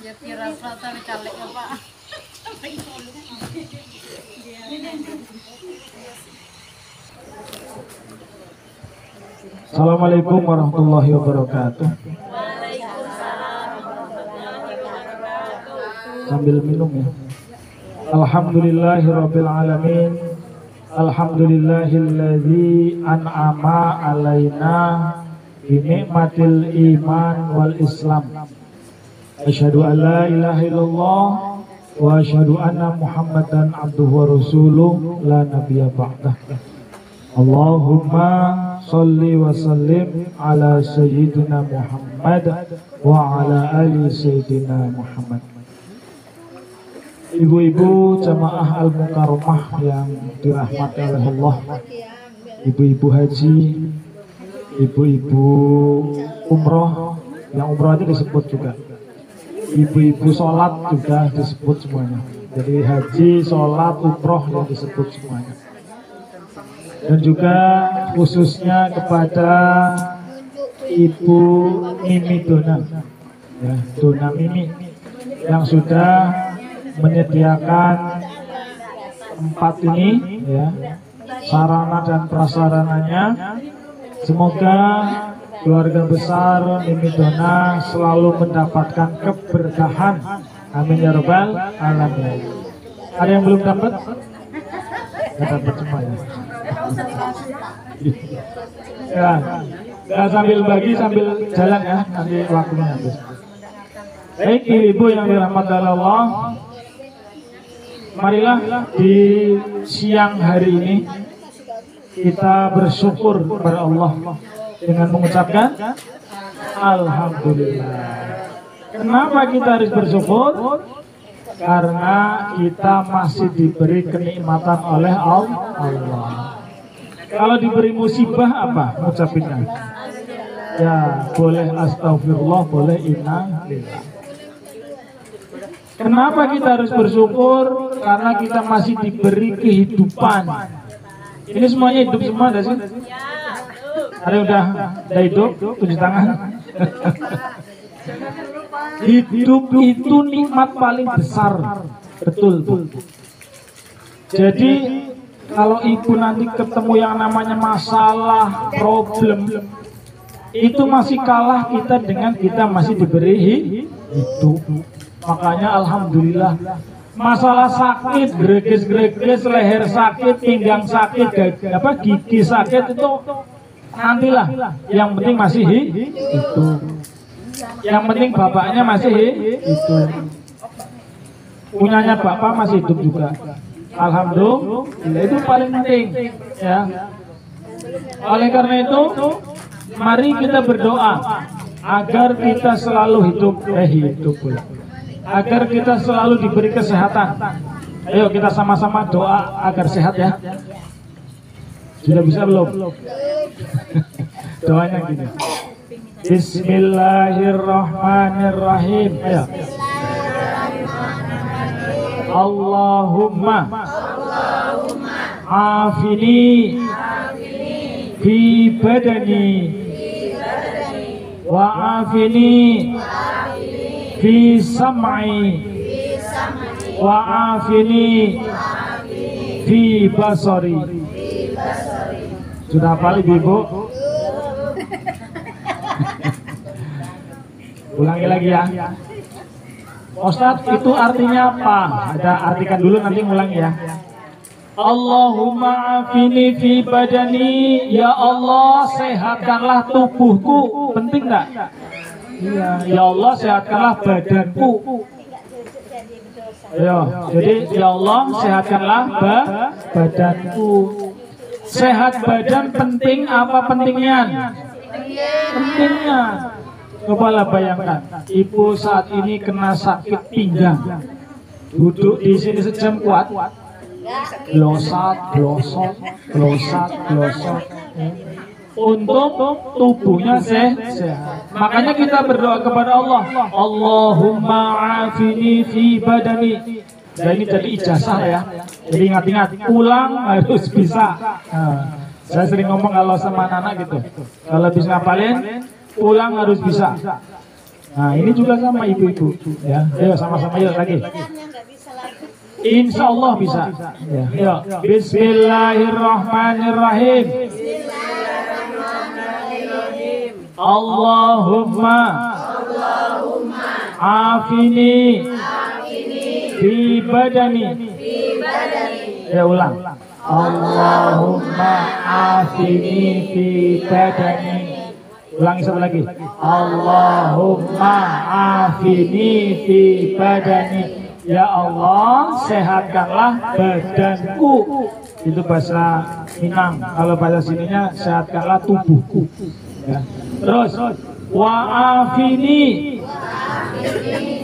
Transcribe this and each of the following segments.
Ya kira rasa caleg ya Pak. Assalamualaikum warahmatullahi wabarakatuh. Sambil minum ya. Alhamdulillahirabbil alamin. Alhamdulillahilladzi an'ama alaina bi ni'matil iman wal islam. Asyhadu an la ilaha illallah wa asyhadu anna Muhammadan abduhu wa rasuluh la nabiyya ba'dah. Allahumma sholli wa sallim ala sayyidina Muhammad wa ala ali sayyidina Muhammad. Ibu-ibu jamaah al-mukarramah yang dirahmati oleh Allah, ibu-ibu haji, ibu-ibu umroh, yang umroh itu disebut juga, ibu-ibu sholat juga disebut semuanya. Jadi haji, sholat, umroh yang disebut semuanya. Dan juga khususnya kepada Ibu Mimi Dona, ya, Dona Mimi yang sudah menyediakan tempat ini, ya, sarana dan prasarananya. Semoga keluarga besar Mimi Dona selalu mendapatkan keberkahan. Amin ya rabbal alamin. Ada yang belum dapat? Tidak dapat semuanya. Ya, ya, sambil bagi sambil jalan ya, nanti waktunya habis. Baik ibu yang dirahmati Allah, marilah di siang hari ini kita bersyukur kepada Allah dengan mengucapkan Alhamdulillah. Kenapa kita harus bersyukur? Karena kita masih diberi kenikmatan oleh Allah. Kalau diberi musibah apa ngucapinnya? Ya, boleh astagfirullah, boleh inna lillah. Kenapa kita harus bersyukur? Karena kita masih diberi kehidupan. Ini semuanya hidup semua, ada sih? Ada yang udah hidup? Tunjuk tangan. Hidup itu nikmat paling besar. Betul. Jadi kalau ibu nanti ketemu yang namanya masalah, problem, itu masih kalah kita dengan kita masih diberi hidup. Makanya alhamdulillah, masalah sakit, greges, leher sakit, pinggang sakit, gigi sakit itu nantilah. Yang penting masih hidup. Yang penting bapaknya masih hidup. Punyanya bapak masih hidup juga. Alhamdulillah, itu paling penting ya. Oleh karena itu, mari kita berdoa agar kita selalu agar kita selalu diberi kesehatan. Ayo kita sama-sama doa agar sehat ya. Sudah bisa belum? Doanya gini. Bismillahirrahmanirrahim. Ayo. Allahumma afini fi badani wa afini fi sam'i wa afini fi basari. Sudah hafal ibu? Ulangi lagi ya. Ustadz, itu artinya apa? Ada artikan dulu, nanti ngulang ya. Allahumma afini fi badani. Ya Allah, sehatkanlah tubuhku. Penting enggak? Iya. Ya Allah, sehatkanlah badanku. Ayo, jadi ya Allah, sehatkanlah badanku. Sehat badan penting apa pentingnya? Pentingnya. Cobalah bayangkan, ibu saat ini kena sakit pinggang, duduk di sini sejam kuat, glosat, untuk tubuhnya sehat. Makanya kita berdoa kepada Allah, Allahumma afini fi badani. Nah, ini jadi ijazah ya. Jadi ingat-ingat, pulang harus bisa. Nah, saya sering ngomong kalau sama anak gitu, kalau bisa ngapalin, pulang harus bisa. Nah ini juga sama ibu-ibu ya. Ayo sama-sama yuk lagi. Insya Allah bisa ya. Yuk. Bismillahirrahmanirrahim. Allahumma afini fi badani. Ya ulang. Allahumma afini fi badani. Ulangi satu lagi. Allahumma afini fi badani. Ya Allah, sehatkanlah badanku. Itu bahasa Minang. Kalau bahasa sininya sehatkanlah tubuhku. Ya. Terus wa afini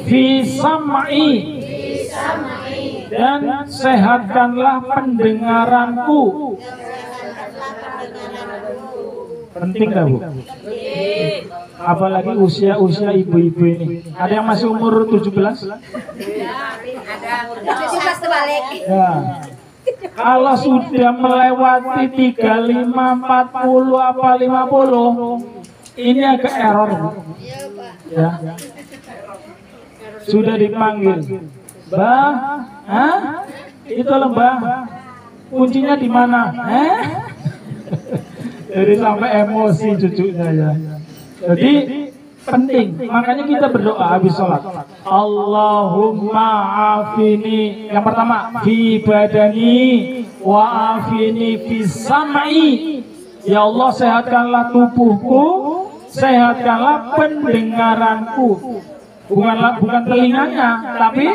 fi sam'i, dan sehatkanlah pendengaranku. Penting gak Bu? Apalagi usia-usia ibu-ibu ini. Ada yang masih umur 17? Ya. Kalau sudah melewati 35, 40, apa 50, ini agak error Bu. Ya. Sudah dipanggil, Mbah, itu loh Mbah, kuncinya di mana? Jadi sampai emosi cucunya ya. Jadi penting, makanya kita berdoa habis sholat. Allahumma afini, yang pertama fi badani wa afini fi sam'i. Ya Allah, sehatkanlah tubuhku, sehatkanlah pendengaranku. Bukan telinganya, tapi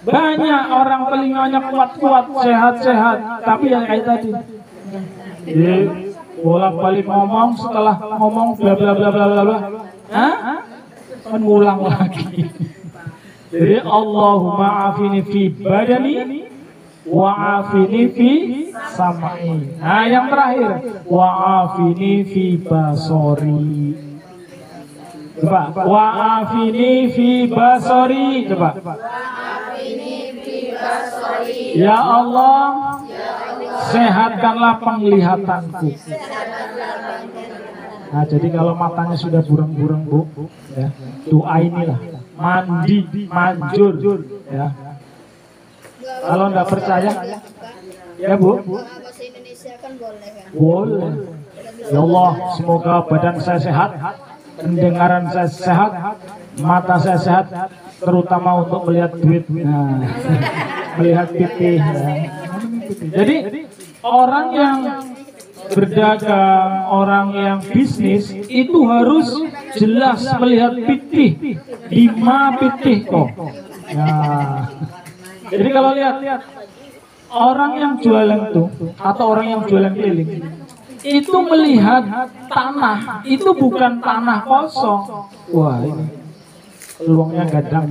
banyak orang telinganya kuat-kuat, sehat-sehat, tapi yang kayak tadi. Bolak-balik ngomong, setelah ngomong bla bla bla bla bla bla, kan ngulang lagi. Jadi Allahumma afini fi badani wa afini fi sam'i. Nah yang terakhir, wa afini fi basori. Coba, wa afini fi basori. Coba. Ya Allah, sehatkanlah penglihatanku. Nah, jadi kalau matanya sudah burem-burem Bu, ya, doa inilah, mandi, manjur, ya. Kalau enggak percaya, ya Bu, boleh. Ya Allah, semoga badan saya sehat, pendengaran saya sehat, mata saya sehat, terutama untuk melihat duit, nah, melihat pipih. Ya. Jadi orang yang berdagang, orang yang bisnis itu harus jelas melihat pitih, 5 pitih kok. Nah, jadi kalau lihat orang yang jualan tuh atau orang yang jualan keliling itu melihat tanah, itu bukan tanah kosong. Wah ini peluangnya gadang.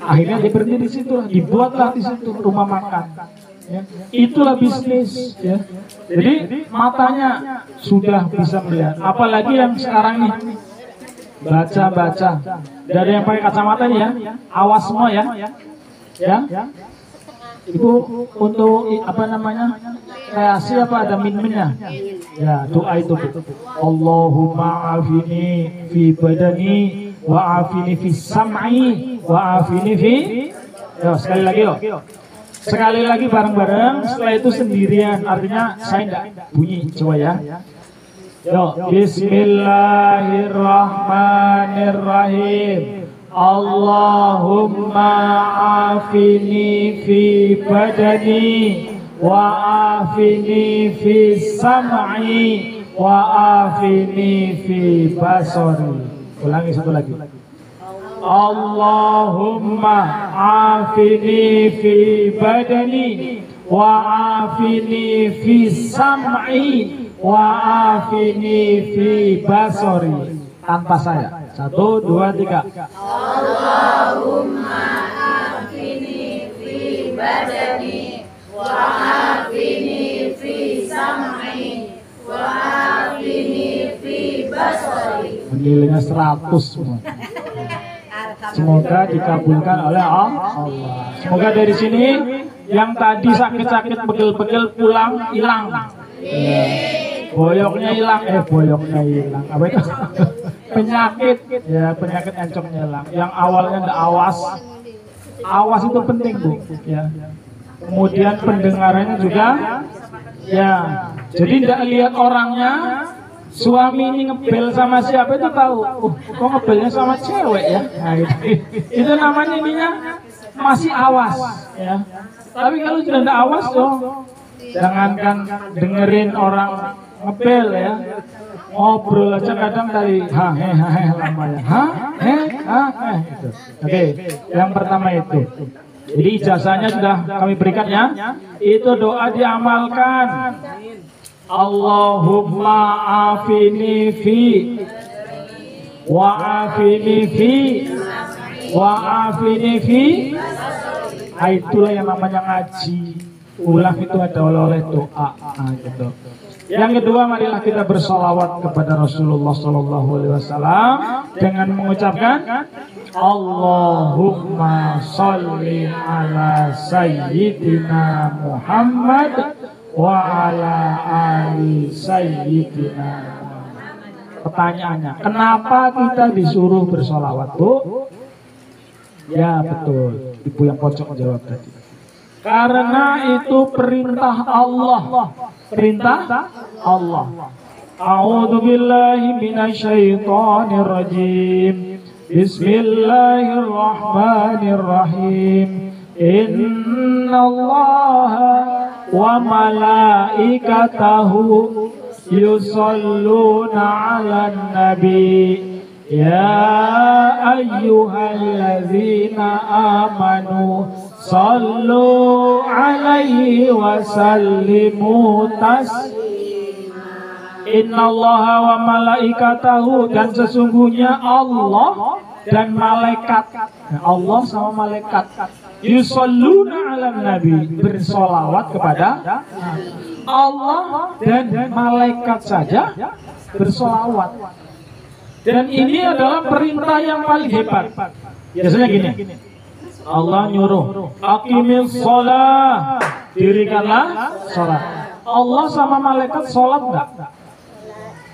Akhirnya dia berhenti di situ, dibuatlah di situ rumah makan. Ya, itulah bisnis ya. Jadi matanya sudah bisa melihat, apalagi yang sekarang nih baca. Dari yang pakai kacamata nih ya, awas semua ya. Ya. Itu untuk apa namanya? Kreasi apa ada min-minnya? Ya, doa itu. Allahumma afini fi badani wa afini fi sam'i wa afini fi. Yo, sekali lagi loh. Sekali lagi bareng-bareng, setelah itu sendirian, artinya saya enggak bunyi, coba ya. Yo, bismillahirrahmanirrahim. Allahumma afini fi badani wa afini fi sam'i wa afini fi basari. Ulangi satu lagi. Allahumma afini fi badani wa afini fi sam'i wa afini fi basari. Tanpa saya. 1, 2, 3. Allahumma afini fi badani wa afini fi sam'i wa afini fi basari. Nilainya 100 semua. Semoga dikabulkan oleh Allah. Semoga dari sini yang tadi sakit-sakit pegel-pegel pulang hilang. Ya. boyoknya hilang, boyoknya hilang. Apa itu? Penyakit, ya penyakit encoknya hilang. Yang awalnya ada awas, awas itu penting Bu, ya. Kemudian pendengarannya juga, ya. Jadi tidak lihat orangnya, suami ini ngebel sama siapa itu tahu. Kok ngebelnya sama cewek ya? Nah, gitu. Itu namanya ininya masih awas, ya. Tapi kalau sudah tidak awas dong, jangankan dengerin orang ngebel ya, ngobrol aja kadang dari lama ya, gitu. Oke, yang pertama itu. Jadi ijazahnya sudah kami berikan ya. Itu doa diamalkan. Allahumma afini fi wa afini fi wa afini fi. Itulah yang namanya ngaji. Ulang itu ada oleh doa gitu. Yang kedua, marilah kita bersolawat kepada Rasulullah SAW dengan mengucapkan Allahumma sholli ala sayyidina Muhammad wa ala ali sayyidina Muhammad. Pertanyaannya, kenapa kita disuruh bersolawat, Bu? Ya betul, Ibu yang pojok jawab tadi. Karena itu perintah Allah. Perintah Allah. A'udzu billahi minasyaitonir rajim. Bismillahirrahmanirrahim. Innallaha wa malaikatahu yusholluna 'alan nabi. Ya ayyuhalladzina amanu sallu alaihi wa sallimu taslima. Innallaha wa malaikatahu, dan sesungguhnya Allah dan malaikat, Allah sama malaikat, yusholluna ala nabi, bersolawat kepada Allah dan malaikat saja bersolawat. Dan ini adalah perintah yang paling hebat. Biasanya gini, Allah nyuruh aqimish shalah, dirikanlah sholat. Allah sama malaikat sholat enggak?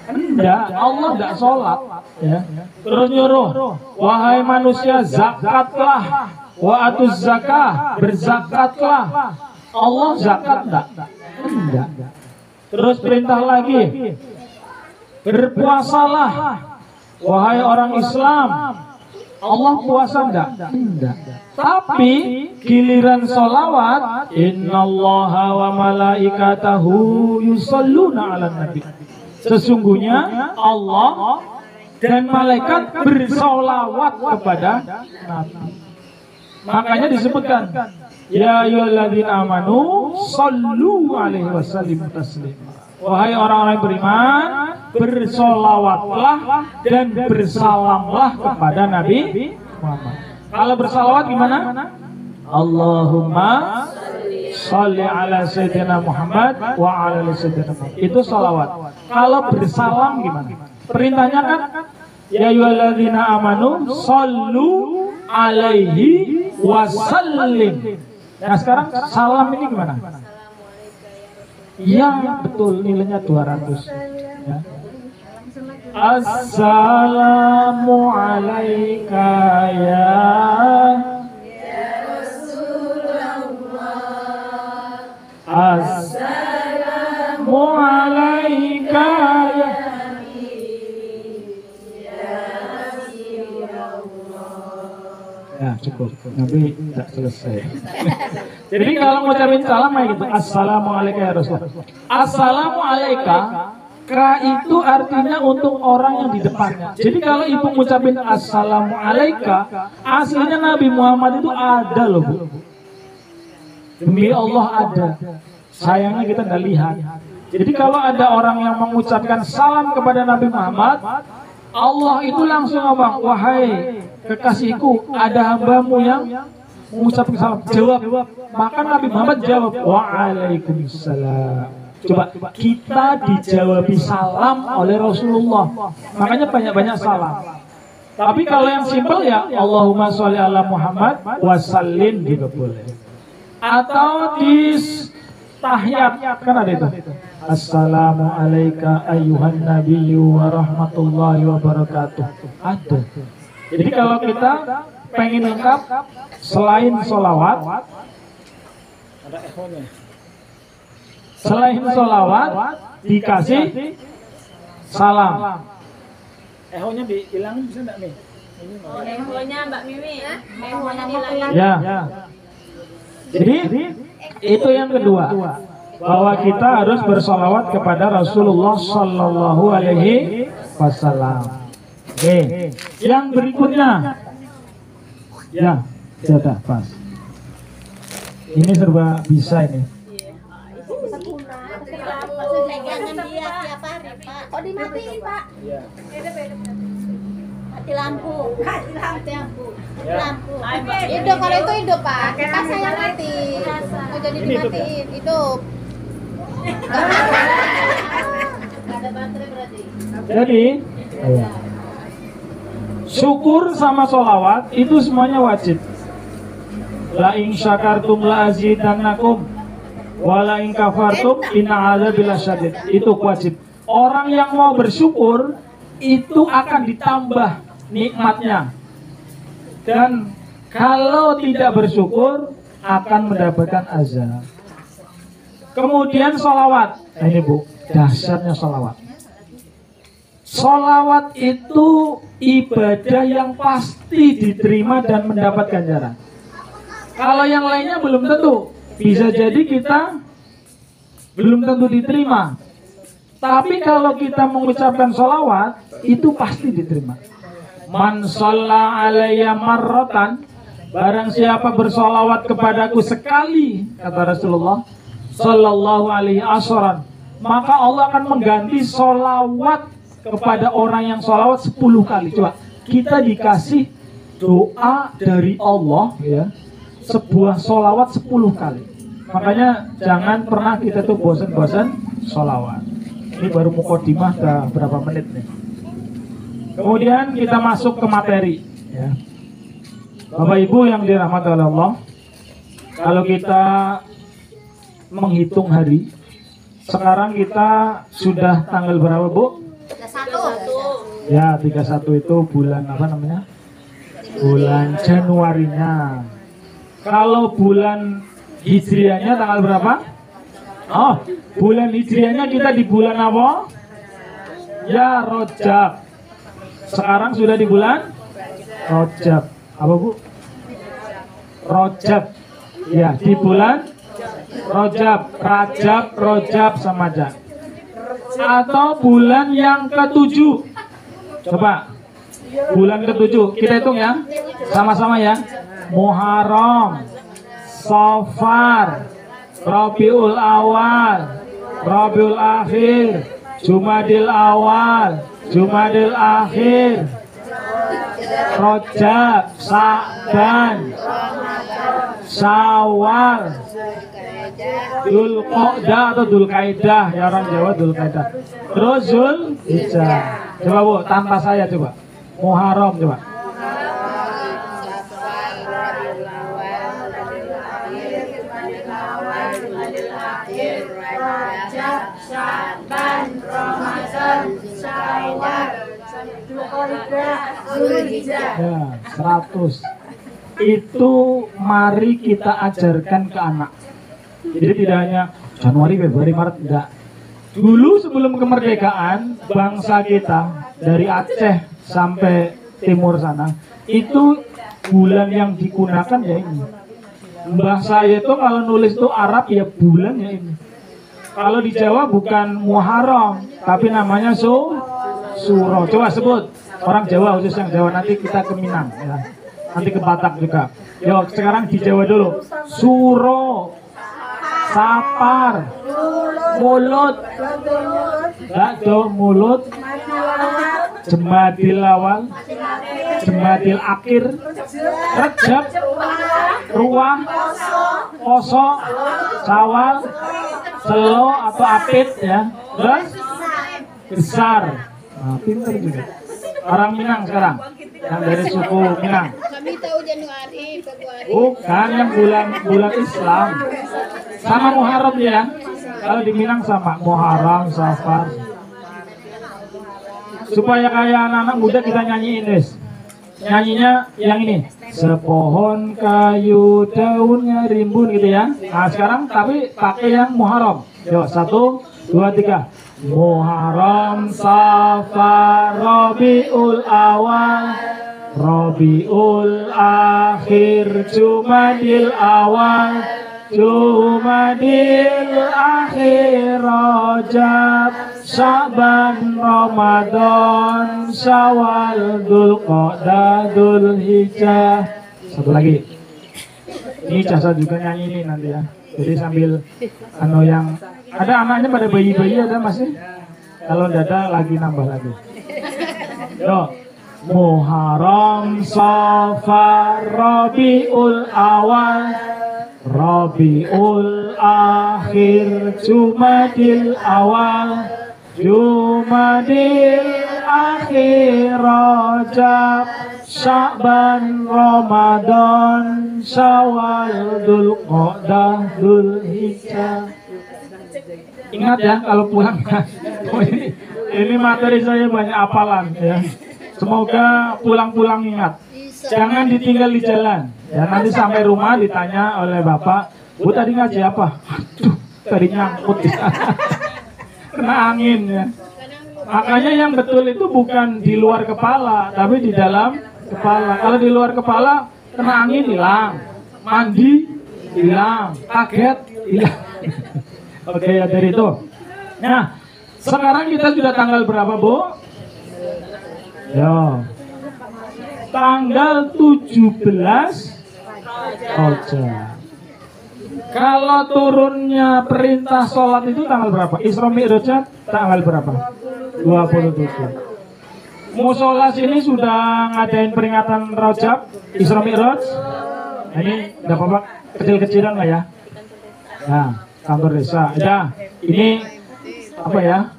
Enggak, Allah enggak sholat ya. Terus nyuruh, wahai manusia zakatlah, wa atuz zakah, berzakatlah. Allah zakat enggak? Enggak. Terus perintah lagi, berpuasalah, wahai orang Islam. Allah puasa enggak? Enggak. Tapi giliran sholawat, innallaha wa malaikatahu yusholluna 'alan nabi. Sesungguhnya Allah dan malaikat bersolawat kepada Nabi. Makanya disebutkan, ya ayyuhalladzina amanu shollu alaihi wasallimu taslima. Wahai orang-orang beriman, bersolawatlah dan bersalamlah kepada Nabi Muhammad. Kalau bersalawat gimana? Allahumma sholli ala sayyidina Muhammad wa ala ali sayyidina Muhammad. Itu salawat. Kalau bersalam gimana? Perintahnya kan, ya ayyuhalladzina amanu shollu alaihi wasallim. Nah sekarang salam ini gimana? Ya betul, nilainya 200 ya. Assalamu alaika ya Rasulullah. Assalamu alaika ya Ya cukup, Nabi tidak selesai. Jadi kalau ngucapin salam kayak gitu, assalamualaikum ya Rasulullah. Assalamualaikum, ka itu artinya untuk orang yang di depannya. Jadi kalau ibu ngucapin assalamualaikum, aslinya Nabi Muhammad itu ada loh Bu. Demi Allah ada. Sayangnya kita nggak lihat. Jadi kalau ada orang yang mengucapkan salam kepada Nabi Muhammad, Allah itu langsung ngomong, wahai kekasihku, ada hambamu yang mengucapkan salam, jawab. Maka Nabi Muhammad jawab, waalaikumsalam. Coba kita dijawabi salam oleh Rasulullah. Makanya banyak-banyak salam. Tapi kalau yang simpel ya Allahumma sholli ala Muhammad wasallim juga boleh. Atau tahiyat kan ada itu. Assalamu alayka ayyuhan nabiyyu wa rahmatullahi wa barakatuh. Ada. Jadi kalau kita pengen lengkap selain sholawat, ada ehonya. Selain sholawat dikasih salam. Ehonya dihilangin bisa enggak nih? Ehonya Mbak Mimi. Ehonya dihilangin. Ya. Jadi itu yang kedua, bahwa kita harus bersolawat kepada Rasulullah Sallallahu Alaihi Wasallam. Oke, yang berikutnya, ya sudah pas. Ini serba bisa ini. Pegangan dia tiap hari, Pak. Oh, dimatiin, Pak. Iya. Mati lampu. Lampu. Hidup, kalau itu hidup, Pak. Pas saya mati. Mau jadi dimatiin, hidup. Nggak ada baterai berarti. Jadi, syukur sama sholawat itu semuanya wajib. La in syakartum la azidannakum wa la in kafartum inna adzabi lasyadid. Itu wajib. Orang yang mau bersyukur itu akan ditambah nikmatnya. Dan kalau tidak bersyukur akan mendapatkan azab. Kemudian sholawat. Nah, ini Bu, dahsyatnya sholawat. Sholawat itu ibadah yang pasti diterima dan mendapat ganjaran. Kalau yang lainnya belum tentu. Bisa jadi kita belum tentu diterima. Tapi kalau kita mengucapkan sholawat, itu pasti diterima. Man shalla alayya marratan, barang siapa bersolawat kepadaku sekali, kata Rasulullah Sallallahu Alaihi Wasallam, maka Allah akan mengganti solawat kepada orang yang solawat 10 kali. Coba kita dikasih doa dari Allah, ya, sebuah solawat 10 kali. Makanya jangan pernah kita tuh bosan-bosan solawat. Ini baru mukadimah udah berapa menit nih. Kemudian kita masuk ke materi, ya. Bapak Ibu yang dirahmati oleh Allah, kalau kita menghitung hari, sekarang kita sudah tanggal berapa, Bu? 31. Ya, 31 itu bulan apa namanya? Bulan Januarinya. Kalau bulan Hijriahnya tanggal berapa? Oh, bulan Hijriahnya kita di bulan apa? Ya, Rajab. Sekarang sudah di bulan Rajab. Apa, Bu? Rajab. Ya, di bulan Rajab, Rajab sama aja. Atau bulan yang ke-7. Coba. Bulan ke-7 kita hitung ya. Sama-sama ya. Muharram, Safar, Rabiul Awal, Rabiul Akhir, Jumadil Awal, Jumadil Akhir, Rajab, Sa'ban, Syawal, Dzulqa'dah atau Dzulqaidah, ya orang Jawa Dzulqaidah. Terus Dzulhijjah. Coba Bu, tanpa saya coba. Muharram coba. Ya, 100. Itu mari kita ajarkan ke anak. Jadi tidak hanya Januari, Februari, Maret, enggak. Dulu sebelum kemerdekaan, bangsa kita dari Aceh sampai timur sana, itu bulan yang digunakan ya ini. Mbah saya itu kalau nulis itu Arab ya bulan ya ini. Kalau di Jawa bukan Muharram, tapi namanya Suro. Coba sebut orang Jawa, khusus yang Jawa, nanti kita ke Minang ya. Nanti ke Batak juga. Yo, sekarang di Jawa dulu. Suro, Sapar, Mulut, Mulut, Jumadil Awal, Jumadil Akhir, Rajab, Ruah, Poso, Syawal, Selo atau Apit ya. Terus Besar. Nah, pinter juga. Orang Minang sekarang, yang dari suku Minang. Kami tahu Januari, Februari. Bukan yang bulan Islam. Sama Muharram ya. Kalau di Minang sama Muharram, Safar. Supaya kayak anak-anak muda kita nyanyiin, guys. Nyanyinya yang ini. Sepohon kayu daunnya rimbun gitu ya. Nah sekarang tapi pakai yang Muharram. Yuk 1, 2, 3. Muharram, Safar, Rabiul Awal, Rabiul Akhir, Jumadil Awal, Jumadil Akhir, Rajab, Sya'ban, Ramadan, Syawal, Dzulqa'dah, Dzulhijjah. Satu lagi. Ini Casa juga nyanyi ini nanti ya. Jadi sambil yang ada anaknya pada bayi-bayi ada masih. Kalau tidak ada lagi nambah lagi. Yo. Muharram, Safar, Rabiul Awal, Rabiul Akhir, Jumadil Awal, Jumadil Akhir, Rajab, Sya'ban, Ramadan, Syawal, Dzulqa'dah, Dzulhijjah. Ingat ya kalau pulang. Ini materi saya banyak hafalan ya. Semoga pulang-pulang ingat. Jangan ditinggal di jalan. Ya nanti sampai rumah ditanya oleh bapak, Bu tadi ngaji apa? Aduh, tadi nyangkut di sana. Kena angin ya. Makanya yang betul itu bukan di luar kepala, tapi di dalam kepala. Kalau di luar kepala kena angin hilang, mandi hilang, kaget hilang. Oke ya dari itu. Nah sekarang kita sudah tanggal berapa Bu? Yo, tanggal 17 Rajab. Kalau turunnya perintah sholat itu tanggal berapa? Isra Mi'rajnya tanggal berapa? 27. Musola sini sudah ngadain peringatan Rajab, Isra Mi'raj. Nah, ini udah apa-apa kecil-kecilan lah ya. Nah, kantor desa. Ya, ini apa ya?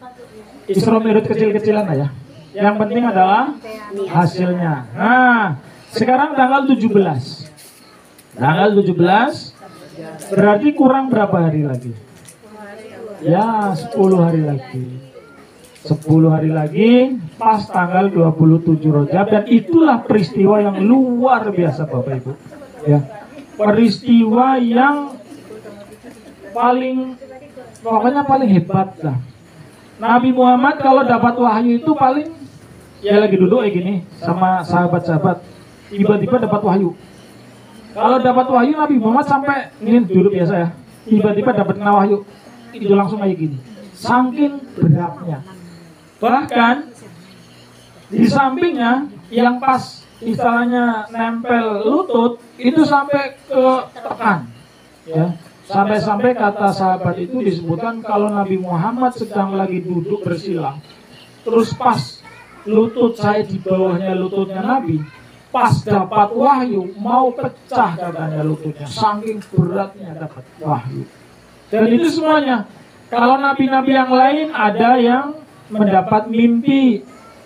Isra Mi'raj kecil-kecilan lah ya. Yang penting adalah hasilnya. Nah, sekarang tanggal 17. Tanggal 17 berarti kurang berapa hari lagi? Ya, 10 hari lagi. 10 hari lagi pas tanggal 27 Rajab, dan itulah peristiwa yang luar biasa Bapak Ibu. Ya. Peristiwa yang pokoknya paling hebat lah. Nabi Muhammad kalau dapat wahyu itu paling ya lagi duduk kayak gini sama sahabat-sahabat, tiba-tiba dapat wahyu. Kalau dapat wahyu Nabi Muhammad sampai ini duduk biasa ya, tiba-tiba dapat kena wahyu, itu langsung kayak gini. Saking beratnya. Bahkan di sampingnya yang pas istilahnya nempel lutut itu sampai ke tekan, ya. Sampai-sampai kata sahabat itu disebutkan kalau Nabi Muhammad sedang lagi duduk bersila, terus pas lutut saya di bawahnya lututnya Nabi, pas dapat wahyu mau pecah katanya lututnya, saking beratnya dapat wahyu. Dan itu semuanya. Kalau nabi-nabi yang lain ada yang mendapat mimpi,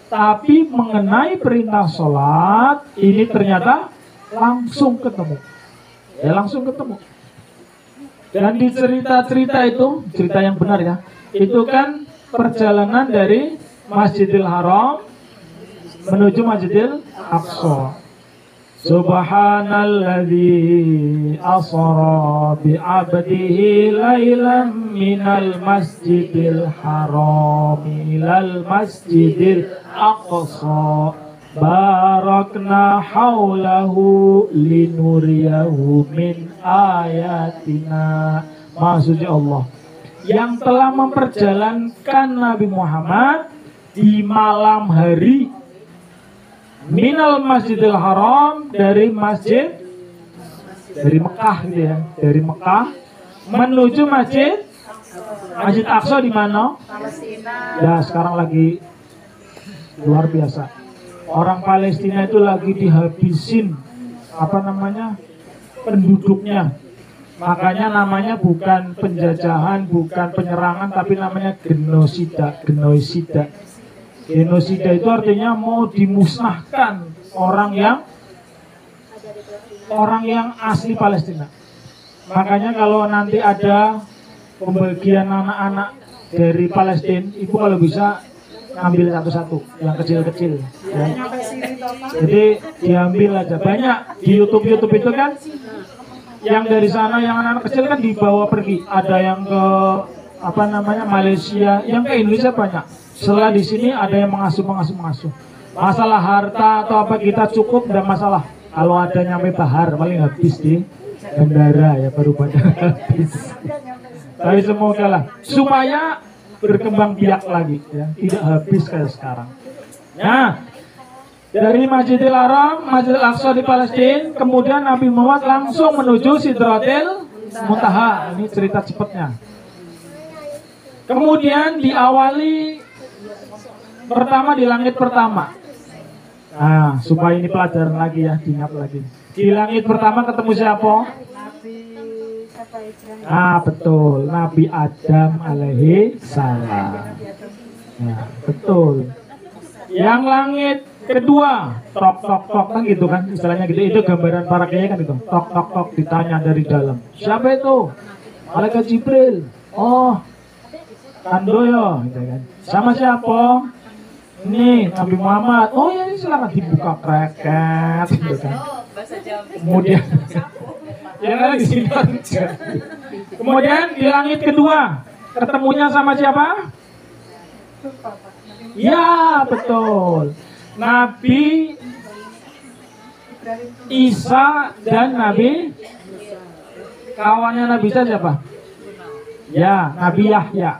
tapi mengenai perintah sholat ini ternyata langsung ketemu. Ya langsung ketemu. Dan di cerita-cerita itu, cerita yang benar ya, itu kan perjalanan dari Masjidil Haram menuju Masjidil Aqsa. Subhanalladzi asra bi'abdihi lailan minal masjidil haram ilal masjidil aqsa barakna haulahu linuriyahu min ayatina. Maksudnya Allah yang telah memperjalankan Nabi Muhammad di malam hari minal masjidil haram dari Mekah gitu ya, dari Mekah menuju Masjid Aqsa di mana? Ya sekarang lagi luar biasa. Orang Palestina itu lagi dihabisin penduduknya. Makanya namanya bukan penjajahan, bukan penyerangan, tapi namanya genosida. Genosida itu artinya mau dimusnahkan orang yang asli Palestina. Makanya kalau nanti ada pembagian anak-anak dari Palestina, ibu kalau bisa ambil satu-satu yang kecil-kecil ya. Jadi diambil aja, banyak di YouTube itu kan yang dari sana yang anak-anak kecil kan dibawa pergi, ada yang ke apa namanya Malaysia, yang ke Indonesia banyak. Setelah di sini ada yang mengasuh. Masalah harta atau apa kita cukup, tidak masalah. Kalau ada nyampe bahar paling habis di bandara ya, baru pada habis. Tapi semoga lah supaya berkembang biak lagi ya, tidak habis kayak sekarang. Nah, dari Masjidil Haram, Masjidil Aqsa di Palestina, kemudian Nabi Muhammad langsung menuju Sidratil Muntaha. Ini cerita cepatnya. Kemudian diawali pertama di langit pertama. Nah, supaya ini pelajaran lagi ya, diingat lagi. Di langit pertama ketemu siapa? Ah, betul, Nabi Adam alaihi salam. Nah, betul. Yang langit kedua, tok kan gitu kan, istilahnya gitu. Itu gambaran para kiai kan itu. Tok ditanya dari dalam. Siapa itu? Malaikat Jibril. Oh, Kandoyo, gitu kan. Sama siapa? Ini Nabi Muhammad. Oh ya, ini silakan dibuka kreket, gitu kan. Kemudian ya kan di sini aja. Kemudian di langit kedua ketemunya sama siapa? Ya, betul. Nabi Isa dan Nabi kawannya Nabi Isa siapa? Ya, Nabi Yahya.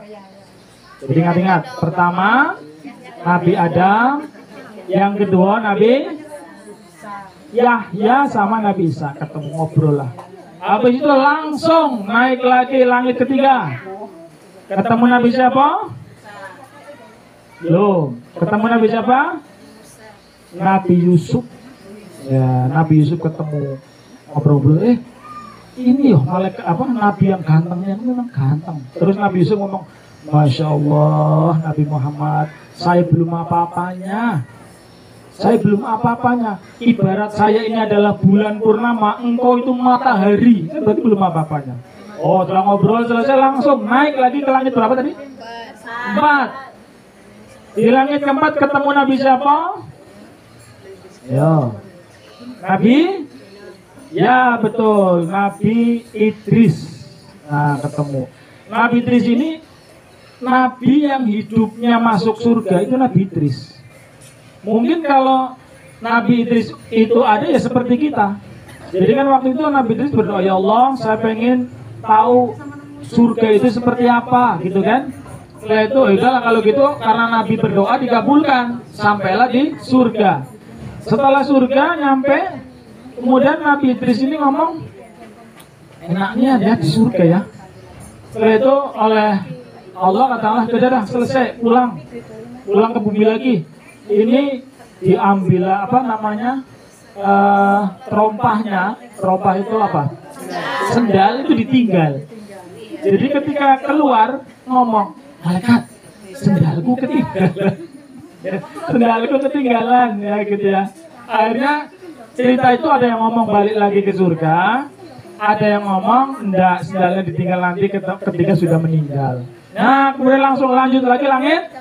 Jadi ingat-ingat, pertama Nabi Adam, yang kedua Nabi Yahya sama Nabi Isa, ketemu ngobrol lah. Habis itu langsung naik lagi langit ketiga. Ketemu Nabi siapa? Belum. Ketemu Nabi siapa? Nabi Yusuf. Ya, Nabi Yusuf ketemu ngobrol. Ini loh malaikat apa? Nabi yang gantengnya memang ganteng. Terus Nabi Yusuf ngomong, Masya Allah, Nabi Muhammad, saya belum apa-apanya. Ibarat saya ini adalah bulan purnama, engkau itu matahari. Itu berarti belum apa-apanya. Oh, setelah ngobrol selesai langsung naik lagi ke langit berapa tadi? 4. Di langit keempat ketemu Nabi siapa? Ya. Nabi? Ya, betul. Nabi Idris. Nah, ketemu. Nabi Idris ini Nabi yang hidupnya masuk surga itu Nabi Idris. Mungkin kalau Nabi Idris itu ada ya seperti kita. Jadi kan waktu itu Nabi Idris berdoa, ya Allah, saya pengen tahu surga itu seperti apa, gitu kan. Setelah itu, udahlah kalau gitu, karena Nabi berdoa dikabulkan, sampailah di surga. Setelah surga nyampe, kemudian Nabi Idris ini ngomong, enaknya dia di surga ya. Setelah itu oleh Allah katakanlah, sudah selesai, pulang ke bumi lagi. Ini diambil apa namanya terompah itu apa? Sendal itu ditinggal. Jadi ketika keluar ngomong, malaikat, sendalku ketinggalan ya gitu ya. Akhirnya cerita itu ada yang ngomong balik lagi ke surga, ada yang ngomong enggak, sendalnya ditinggal nanti ketika sudah meninggal. Nah, kemudian langsung lanjut lagi langit.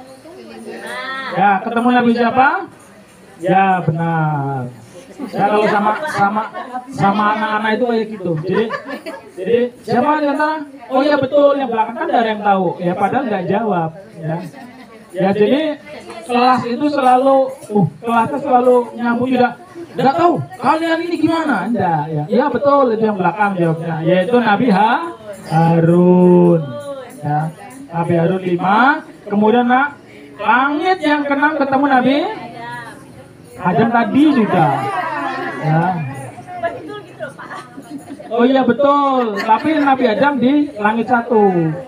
Ya, ketemu Nabi siapa? Ya, benar. Ya, kalau sama anak-anak itu kayak gitu. Jadi siapa di antara? Oh iya betul, yang belakang kan ada yang tahu. Ya, padahal nggak jawab. Ya, jadi kelas itu kelasnya selalu nyambung tidak tahu. Kalian ini gimana? Enggak, ya. Ya betul, itu yang belakang jawabnya. Yaitu Nabi Harun. Ya, Nabi Harun 5. Kemudian langit yang keenam ketemu Nabi Adam tadi sudah. Ya. Oh iya betul. Tapi Nabi Adam di langit 1.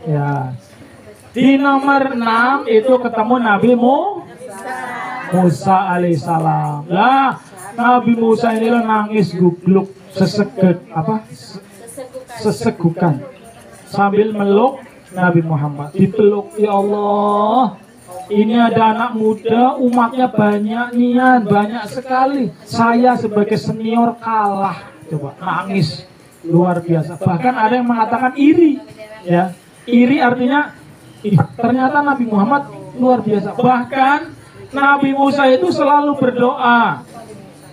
Ya. Di nomor 6 itu ketemu Nabi Musa alaihissalam. Lah, Nabi Musa inilah nangis gugluk sesegukan sambil meluk Nabi Muhammad. Dipeluk, ya Allah. Ini ada anak muda, umatnya banyak nian, banyak sekali. Saya sebagai senior kalah. Coba nangis luar biasa. Bahkan ada yang mengatakan iri, ya. Iri artinya, ternyata Nabi Muhammad luar biasa. Bahkan Nabi Musa itu selalu berdoa,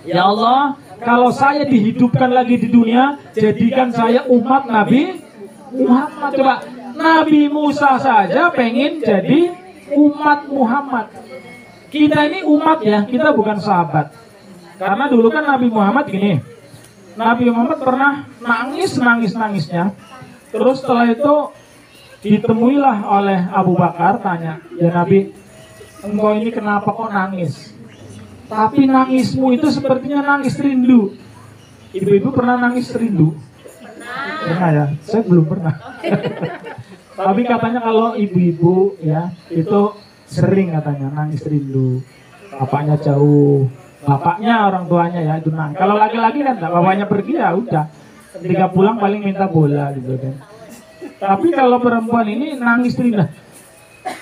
ya Allah, kalau saya dihidupkan lagi di dunia, jadikan saya umat Nabi Muhammad. Coba, Nabi Musa saja pengen jadi umat Muhammad. Kita ini umat ya, kita bukan sahabat. Karena dulu kan Nabi Muhammad gini, Nabi Muhammad pernah nangis-nangisnya. Terus setelah itu ditemuilah oleh Abu Bakar, tanya, ya Nabi, engkau ini kenapa kok nangis? Tapi nangismu itu sepertinya nangis rindu. Ibu-ibu pernah nangis rindu? Pernah ya? Saya belum pernah. Tapi katanya kalau ibu-ibu ya itu sering katanya nangis rindu. Bapaknya jauh, bapaknya orang tuanya ya itu nangis. Kalau laki-laki kan bapaknya pergi ya udah. Ketika pulang paling minta bola gitu kan. Tapi kalau perempuan ini nangis rindu.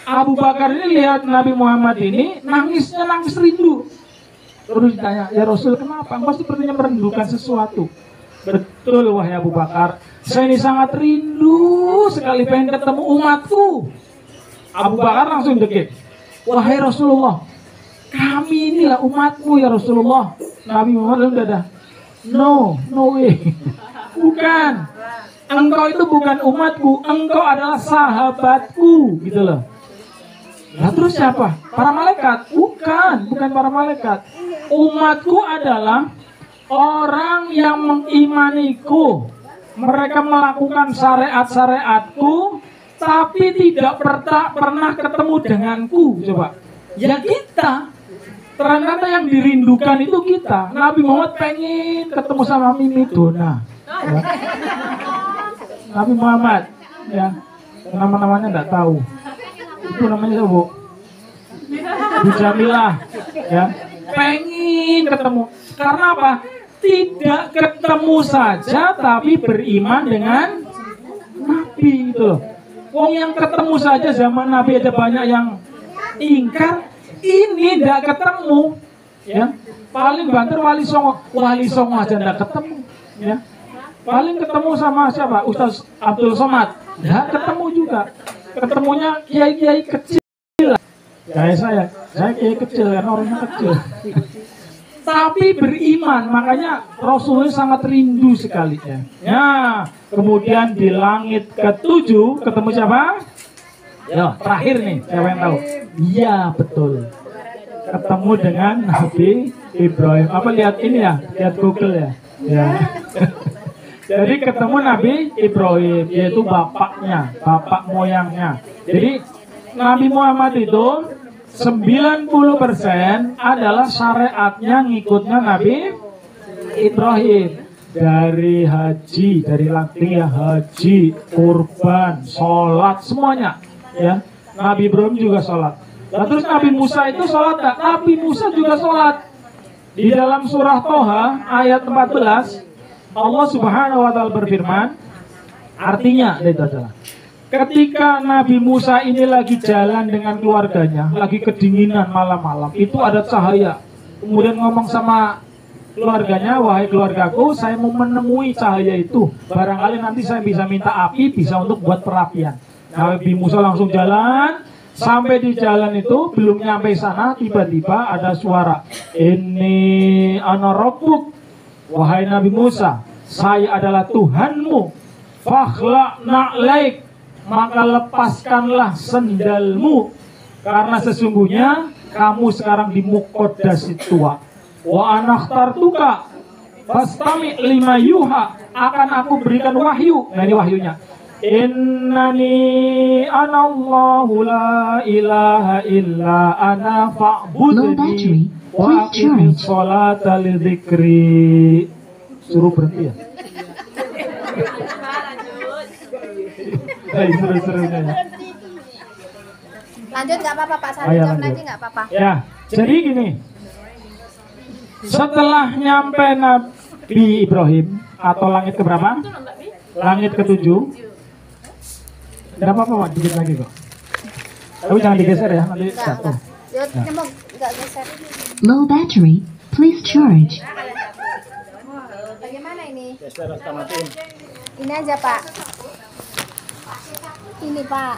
Abu Bakar ini lihat Nabi Muhammad ini nangisnya nangis rindu. Terus ditanya, ya Rasul kenapa? Engkau sepertinya merindukan sesuatu. Betul wahai Abu Bakar, saya ini sangat rindu sekali pengen ketemu umatku. Abu Bakar langsung deket. Wahai Rasulullah, kami inilah umatmu ya Rasulullah. Nabi Muhammad udah dah. No way. Bukan. Engkau itu bukan umatku, engkau adalah sahabatku, gitu loh. Nah terus siapa? Para malaikat? Bukan para malaikat. Umatku adalah orang yang mengimaniku. Mereka melakukan syariat-syariatku, tapi tidak pernah ketemu denganku. Coba. Ya kita. Ternyata yang dirindukan itu kita. Nabi Muhammad pengen ketemu sama Mimi Dona. Ya. Nabi Muhammad, ya, nama-namanya enggak tahu. Itu namanya siapa, Bu? Bu Jamilah, ya. Pengen ketemu. Karena apa? Tidak ketemu saja, tapi beriman dengan Nabi itu loh. Wong yang ketemu saja zaman Nabi aja banyak yang ingkar. Ini tidak ketemu, ya. Paling banter Wali Songo aja tidak ketemu, ya. Paling ketemu sama siapa? Ustaz Abdul Somad. Ya ketemu juga. Ketemunya kiai-kiai kecil. Kayak saya kiai kecil karena orangnya kecil. Tapi beriman, makanya Rasulullah sangat rindu sekali ya. Ya, kemudian di langit ke-7 ketemu siapa? Ya, terakhir nih, siapa yang tahu? Iya, betul. Ketemu dengan Nabi Ibrahim. Apa lihat ini ya? Lihat Google ya. Ya. Jadi ketemu Nabi Ibrahim, yaitu bapaknya, bapak moyangnya. Jadi Nabi Muhammad itu 90% adalah syariatnya ngikutnya Nabi Ibrahim. Dari haji, dari latihan haji, kurban, sholat, semuanya. Ya, Nabi Ibrahim juga sholat. Nah, terus Nabi Musa itu sholat tak? Nabi Musa juga sholat. Di dalam surah Toha ayat 14. Allah Subhanahu wa Ta'ala berfirman, artinya itu adalah ketika Nabi Musa ini lagi jalan dengan keluarganya, lagi kedinginan malam-malam, itu ada cahaya. Kemudian ngomong sama keluarganya, wahai keluargaku, saya mau menemui cahaya itu. Barangkali nanti saya bisa minta api, bisa untuk buat perapian. Nabi Musa langsung jalan. Sampai di jalan itu belum nyampe sana, tiba-tiba ada suara, ini ana rabbuk. Wahai Nabi Musa, saya adalah Tuhanmu. Fakhla na'laik, maka lepaskanlah sendalmu, karena sesungguhnya kamu sekarang di muqaddas tua. Wa anakhtartuka fastami lima yuha, akan aku berikan wahyu. Nah ini wahyunya. Innani anallahu la ilaha illa ana fa'budni wa aqimis sholata li dzikri. Suruh berhenti ya. Seru-serunya ya. Lanjut nggak apa-apa Pak, saya jawab nanti nggak apa-apa. Ya, jadi gini. Setelah nyampe Nabi Ibrahim atau langit keberapa? Langit ke-7. Tidak apa-apa, Pak, dikit lagi kok. Tapi jangan digeser ya, nanti jatuh. Nggak geser. Low battery, please charge. Bagaimana ini? Ini aja Pak. Ini Pak.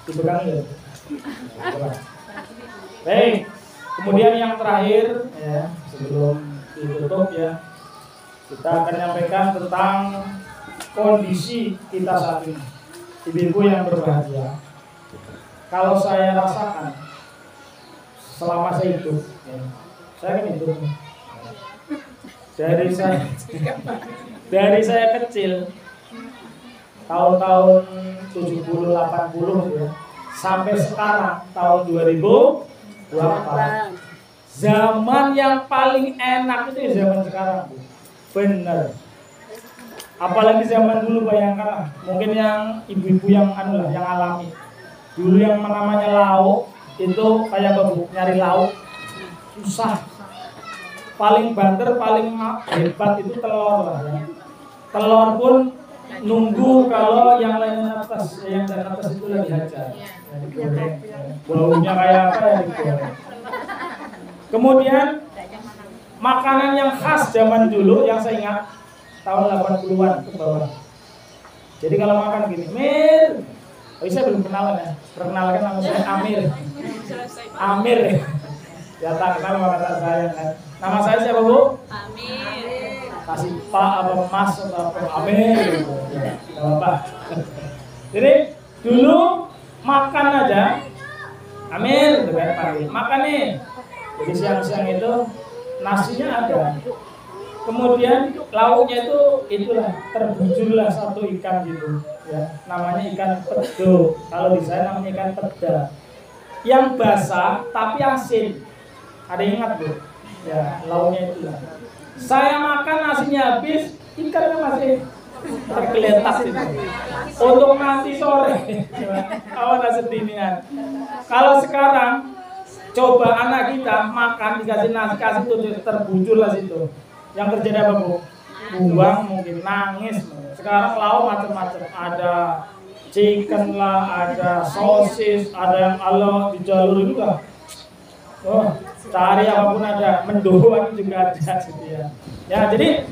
Dipegang ya. Baik. Kemudian yang terakhir ya, sebelum ditutup ya, kita akan menyampaikan tentang kondisi kita saat ini. Ibu-ibu yang berbahagia. Kalau saya rasakan selama saya hidup, ya, saya kan hidup dari saya kecil tahun-tahun 70 80 ya, sampai sekarang tahun 2024. Zaman yang paling enak itu zaman sekarang, Bu. Bener. Apalagi zaman dulu, bayangkan mungkin yang ibu-ibu yang yang alami. Dulu yang namanya lauk itu kayak babu nyari lauk susah. Paling banter, paling hebat itu telur lah ya. Telur pun nunggu kalau yang lain atas, yang dari atas itu lagi hajar. Baunya kayak apa ya digoreng. Kemudian makanan yang khas zaman dulu yang saya ingat tahun 80-an ke bawah. Jadi kalau makan gini, Mir. Oh, saya belum kenalan ya. Perkenalkan nama saya Amir. Amir. Ya tak kenal sama kata saya kan. Nama saya siapa, Bu? Amir. Kasih Pak apa Mas atau apa Amir. Ya, enggak apa-apa. Jadi dulu makan aja. Amir, dengan panggil. Makan nih. Jadi siang-siang itu nasinya ada. Kemudian lauknya itu itulah terbujurlah satu ikan gitu ya, namanya ikan pedo. Kalau di saya namanya ikan peda yang basah tapi asin. Ada yang ingat, Bu? Ya, lauknya itulah. Saya makan nasinya habis, ikannya masih tergeletak itu. Untuk nanti sore awan sedinian. Kalau sekarang coba anak kita makan dikasih nasi, kasih tuh terbujur lah situ. Yang terjadi apa, Bu? Buang mungkin, nangis. Sekarang lauk macam-macam. Ada chicken lah, ada sosis, ada yang ala di jalur juga. Oh, cari apapun ada, mendoan juga ada gitu ya. Ya, jadi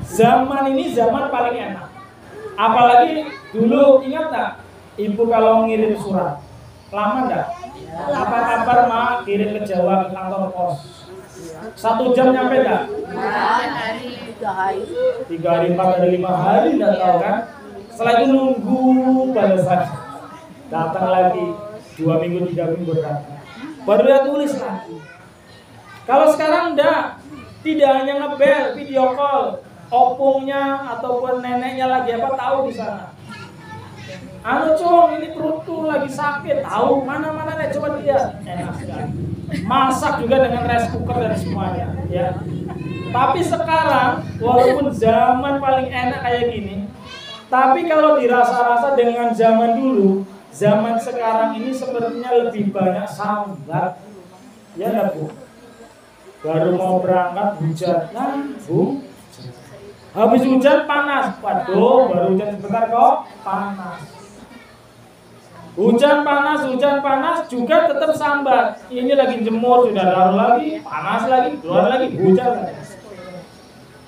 zaman ini zaman paling enak. Apalagi dulu, ingat tak? Ibu kalau ngirim surat, lama enggak? Apa kabar, Mak? Kirim ke Jawa ke kantor pos. 1 jam nyampe enggak? 3 hari, 4 hari, 5 hari enggak tahu kan? Setelah itu nunggu balasan. Datang lagi 2 minggu, 3 minggu datang. Baru dia tulis lagi. Kalau sekarang enggak, tidak hanya ngebel, video call, opungnya ataupun neneknya lagi apa tahu di sana. Anu Cung, ini perutku lagi sakit, tahu mana-mana nih, coba lihat. Enak sekali. Masak juga dengan rice cooker dan semuanya, ya. Tapi sekarang walaupun zaman paling enak kayak gini, tapi kalau dirasa-rasa dengan zaman dulu, zaman sekarang ini sepertinya lebih banyak sambat. Ya enggak, Bu? Baru mau berangkat hujan, nah, Bu. Habis hujan panas, waduh, baru hujan sebentar kok panas. Hujan panas juga tetap sambat. Ini lagi jemur, sudah taruh lagi, panas lagi, keluar lagi, hujan lagi.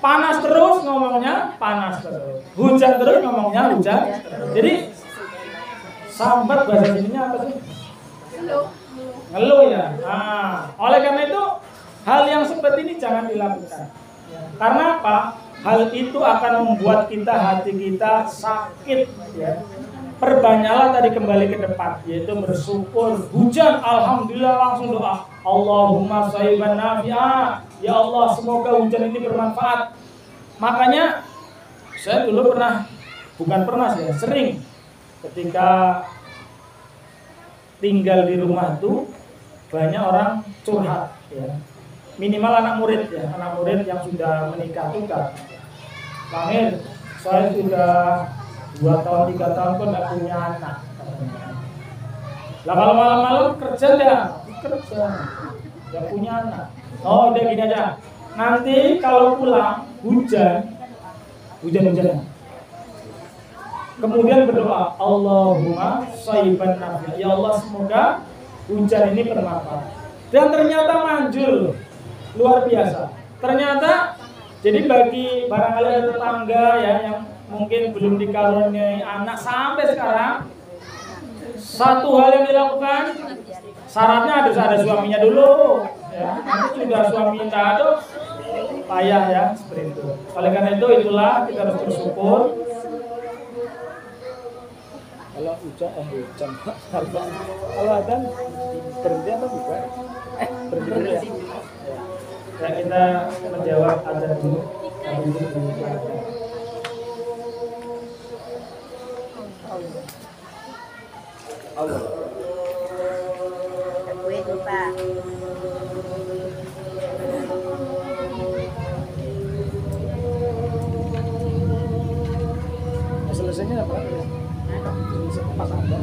Panas terus ngomongnya, panas terus. Hujan terus ngomongnya, hujan. Jadi sambat bahasa sininya apa sih? Ngeluh ya. Nah, oleh karena itu hal yang seperti ini jangan dilakukan. Karena apa? Hal itu akan membuat hati kita sakit ya. Perbanyaklah tadi kembali ke depan, yaitu bersyukur. Hujan, alhamdulillah, langsung doa. Allahumma shayban nafi'a. Ya Allah, semoga hujan ini bermanfaat. Makanya saya dulu sering ketika tinggal di rumah itu banyak orang curhat ya. Minimal anak murid yang sudah menikah juga. Bang, saya sudah 2 tahun 3 tahun kok nggak punya anak. Lah kalau malam-malam kerja nggak punya anak. Oh udah gini aja. Nanti kalau pulang hujan. Kemudian berdoa, Allahumma shayban nafi'a. Ya Allah, semoga hujan ini bermanfaat. Dan ternyata manjur, luar biasa. Ternyata jadi bagi barangkali ada tetangga ya yang mungkin belum dikaruniai anak sampai sekarang, satu hal yang dilakukan, syaratnya harus ada suaminya dulu ya. Nanti sudah suaminya tidak ada, payah ya seperti itu. Oleh karena itu itulah kita harus bersyukur. Kalau hujan kalau ada berhenti atau bukan? Berhenti dulu ya. Ya kita menjawab azan dulu. Allah. Gue lupa. Selesainya apa? Pas ada.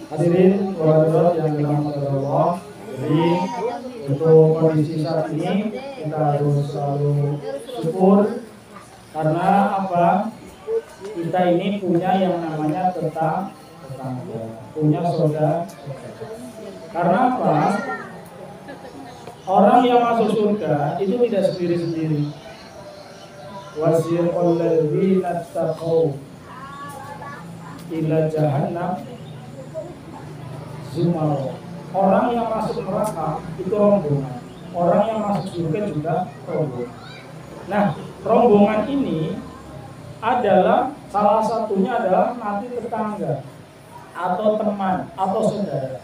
Hadirin wabarakatuh yang dirahmati Allah. Jadi untuk kondisi saat ini kita harus selalu syukur karena apa? Kita ini punya yang namanya tetangga, punya saudara. Karena apa? Orang yang masuk surga itu tidak sendiri-sendiri. Wasiqal ladzina taqaw ila jahannam zumaro. Orang yang masuk neraka itu rombongan. Orang yang masuk surga juga rombongan. Nah, rombongan ini adalah salah satunya adalah nanti tetangga atau teman atau saudara.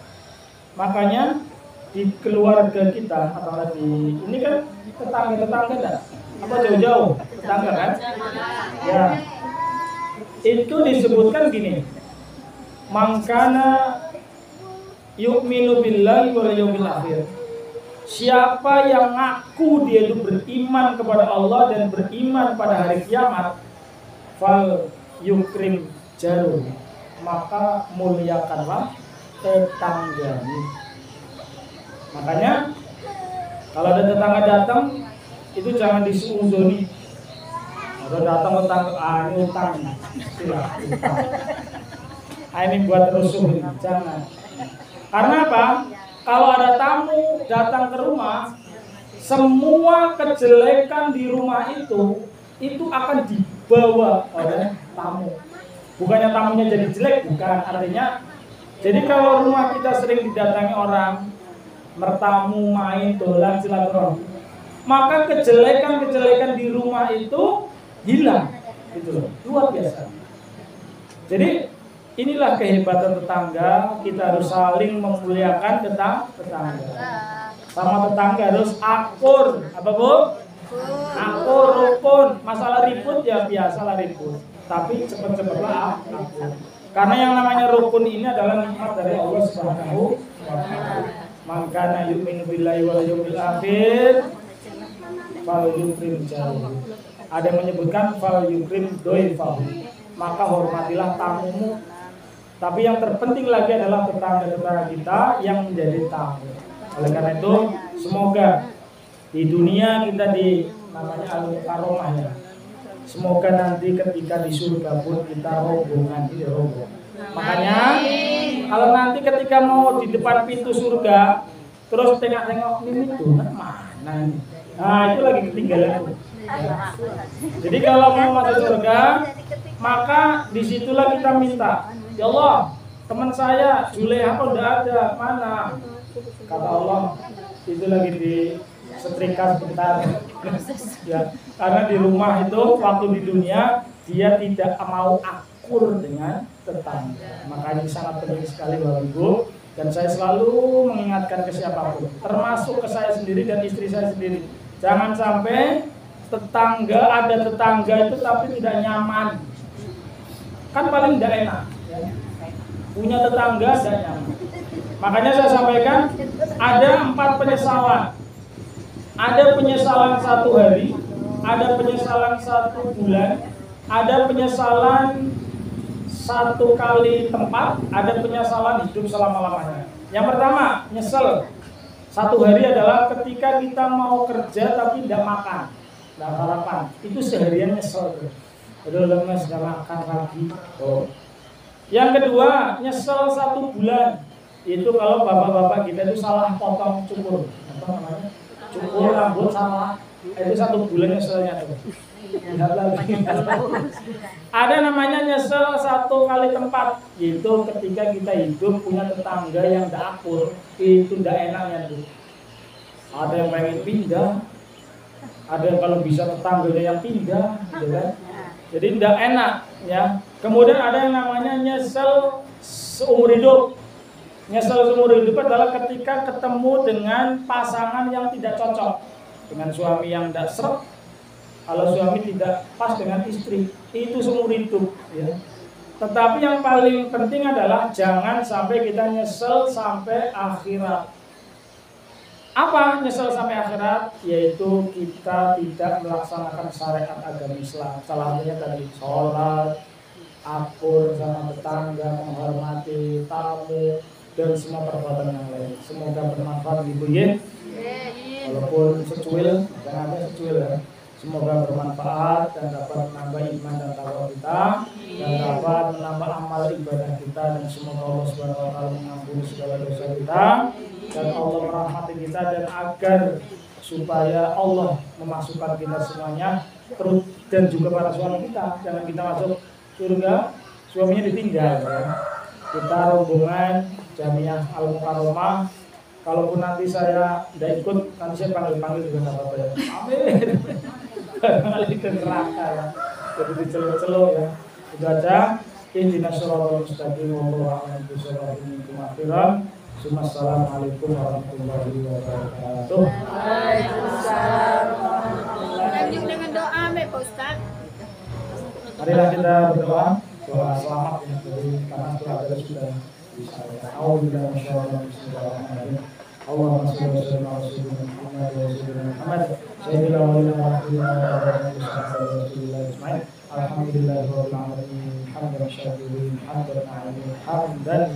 Makanya di keluarga kita atau di ini kan tetangga kan? Apa jauh-jauh tetangga kan? Ya. Itu disebutkan gini. Mangkana yu'minu billahi wal yawmil akhir. Siapa yang ngaku dia itu beriman kepada Allah dan beriman pada hari kiamat, fal yukrim jarum, maka muliakanlah tetangganya. Makanya kalau ada tetangga datang itu jangan disuuzoni. Kalau datang tetangga ini utang, silakan utang. Ini buat rusuh, jangan. Karena apa? Kalau ada tamu datang ke rumah, semua kejelekan di rumah itu akan dibawa oleh tamu. Bukannya tamunya jadi jelek, bukan. Artinya, jadi kalau rumah kita sering didatangi orang, mertamu, main, dolan, silaturahmi, maka kejelekan-kejelekan di rumah itu hilang. Gitu loh, luar biasa. Jadi inilah kehebatan tetangga, kita harus saling memuliakan tetangga. Sama tetangga harus akur, apa Bu? Akur, rukun. Masalah ribut ya biasalah ribut. Tapi cepet-cepetlah akur. Karena yang namanya rukun ini adalah nikmat dari Allah Subhanahu wa taala. Man kana yu'minu billahi wal yawmil akhir fal yukrim jauh. Ada yang menyebutkan fal yukrim doifahu. Maka hormatilah tamumu. Tapi yang terpenting lagi adalah tetangga-tetangga kita yang menjadi tamu. Oleh karena itu, semoga di dunia kita di namanya al-karomah ya. Semoga nanti ketika di surga pun kita rombongan tidak rombong. Makanya kalau nanti ketika mau di depan pintu surga, terus tengok-tengok ini tuh mana ini? Nah itu lagi ketinggalan. Ya. Jadi kalau mau masuk surga, maka disitulah kita minta, ya Allah, teman saya Juleha kok tidak ada, mana? Kata Allah, itu lagi di setrika sebentar. Ya, karena di rumah itu waktu di dunia dia tidak mau akur dengan tetangga. Makanya sangat penting sekali Bapak Ibu, dan saya selalu mengingatkan ke siapapun, termasuk ke saya sendiri dan istri saya sendiri, jangan sampai ada tetangga itu tapi tidak nyaman. Kan paling tidak enak ya. Punya tetangga tidak nyaman. Makanya saya sampaikan ada 4 penyesalan. Ada penyesalan 1 hari, ada penyesalan 1 bulan, ada penyesalan 1 kali tempat, ada penyesalan hidup selama-lamanya. Yang pertama, nyesel 1 hari adalah ketika kita mau kerja tapi tidak makan, tidak sarapan. Itu seharian nyesel. Udah lemes, tidak makan lagi. Oh. Yang kedua, nyesel 1 bulan. Itu kalau bapak-bapak kita itu salah potong cukur. Apa namanya? Cukur rambut salah. Itu 1 bulan nyeselnya tuh. Ada namanya nyesel 1 kali tempat. Itu ketika kita hidup punya tetangga yang tidak akur. Itu tidak enaknya tuh. Ada yang pengen pindah. Ada yang kalau bisa tetangganya yang pindah, gitu kan? Jadi tidak enak ya. Kemudian ada yang namanya nyesel seumur hidup. Nyesel seumur hidup adalah ketika ketemu dengan pasangan yang tidak cocok, dengan suami yang tidak seret. Kalau suami tidak pas dengan istri, itu seumur hidup ya. Tetapi yang paling penting adalah jangan sampai kita nyesel sampai akhirat. Apa nyesel sampai akhirat? Yaitu kita tidak melaksanakan syariat agama Islam. Salah satunya tadi sholat, akur sama tetangga, menghormati tamu, dan semua perbuatan yang lain. Semoga bermanfaat Ibu ya. Walaupun secuil, jangan ada secuil ya. Semoga bermanfaat dan dapat menambah iman dan takwa kita, dan dapat menambah amal ibadah kita, dan semoga Allah Subhanahu wa taala mengampuni segala dosa kita, dan Allah merahmati kita, dan agar supaya Allah memasukkan kita semuanya, dan juga para suami kita. Jangan kita masuk surga suaminya ditinggal ya. Kita rombongan Jamiah Al-Mukarramah. Kalaupun nanti saya tidak ikut, nanti saya panggil-panggil juga nggak apa-apa ya. Amin. Kali ke neraka ya. Jadi dicelo-celo ya. Itu aja. Ihdinas siratal mustaqim wallahu a'lam bishawab. Assalamualaikum warahmatullahi wabarakatuh. Waalaikumsalam. Lanjut dengan doa, Pak Ustaz. Marilah kita berdoa. Doa selamat ya. Jadi karena sudah sudah. Alhamdulillah, masyaallah, bismillahirrahmanirrahim. Allahumma shalli wa sallim ala sayyidina Muhammad wa sayyidina Muhammad sayyidina wa nabiyina alhamdulillahirabbil alamin hamdan syakirin hamdan alimin hamdan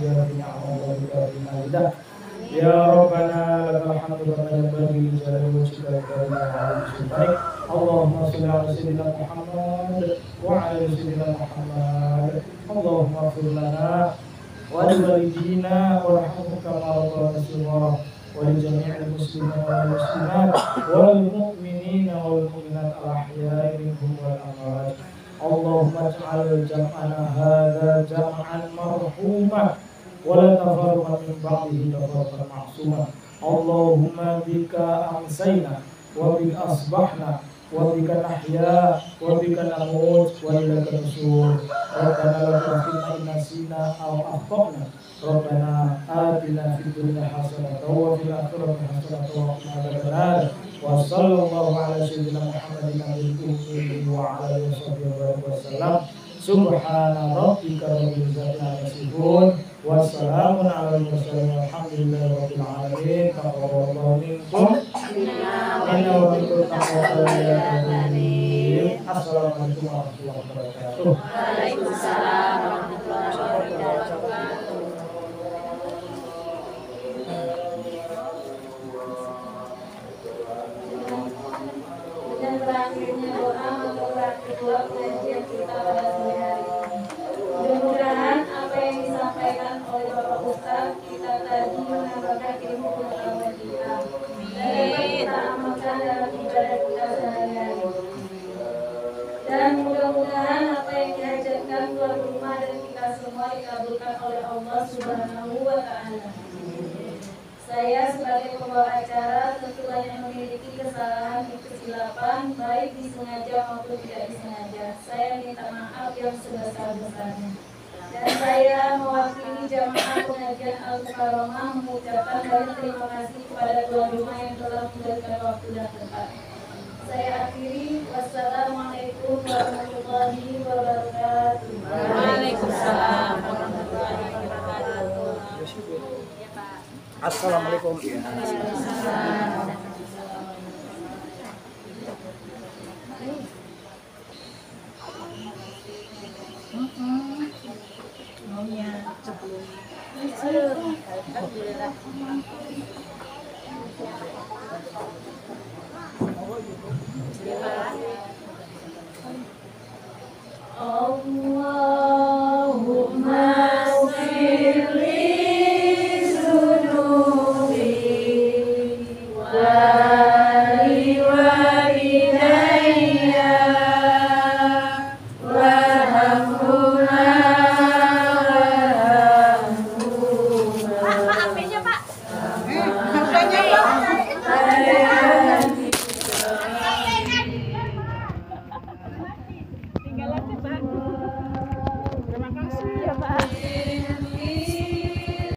ya rabbana lakal hamdu kama yanbaghi li jalali wajhika wa karimati. Allahumma shalli ala sayyidina Muhammad wa ala sayyidina Muhammad. Allahumma ighfir lana ولوالدينا وارحمهم كما ربونا صغارا ولجميع المسلمين والمسلمات والمؤمنين والمؤمنات الأحياء منهم والأموات. اللهم اجعل جمعنا هذا جمعا مرحوما ولا تفرقا من بعده تفرقا معصوما. اللهم بك أمسينا وبك أصبحنا وبك نحيا وبك نموت وإليك النشور. ربنا لا تؤاخذنا إن نسينا أو أخطأنا. ربنا آتنا في الدنيا حسنة وفي الآخرة حسنة وقنا عذاب النار. وصلى الله على سيدنا محمد النبي الأمي وعلى آله وصحبه وسلم. Subhana rabbika rabbil izzati amma yasifun. Wassalamun alal mursalin walhamdulillahi rabbil alamin. Taqabbalallahu minkum innahu antum taqabbalamin. Assalamualaikum warahmatullahi wabarakatuh. Waalaikumsalam warahmatullahi wabarakatuh. Dan berakhirnya doa membuat kedua pengajian kita pada sore hari ini. Mudah-mudahan apa yang disampaikan oleh Bapak Ustaz kita tadi menambahkan ilmu pengetahuan kita dan dapat kita amalkan dalam ibadah kita sehari-hari. Dan mudah-mudahan apa yang dihajatkan tuan rumah dan kita semua dikabulkan oleh Allah Subhanahu wa Ta'ala. Saya sebagai pembawa acara tentu banyak memiliki kesalahan, kesilapan, baik disengaja maupun tidak disengaja. Saya minta maaf yang sebesar-besarnya. Dan saya mewakili jamaah pengajian Al-Mukarramah mengucapkan banyak terima kasih kepada tuan rumah yang telah memberikan waktu dan tempat. Saya akhiri. Wassalamualaikum warahmatullahi wabarakatuh. Waalaikumsalam warahmatullahi wabarakatuh. Assalamualaikum. Waalaikumsalam.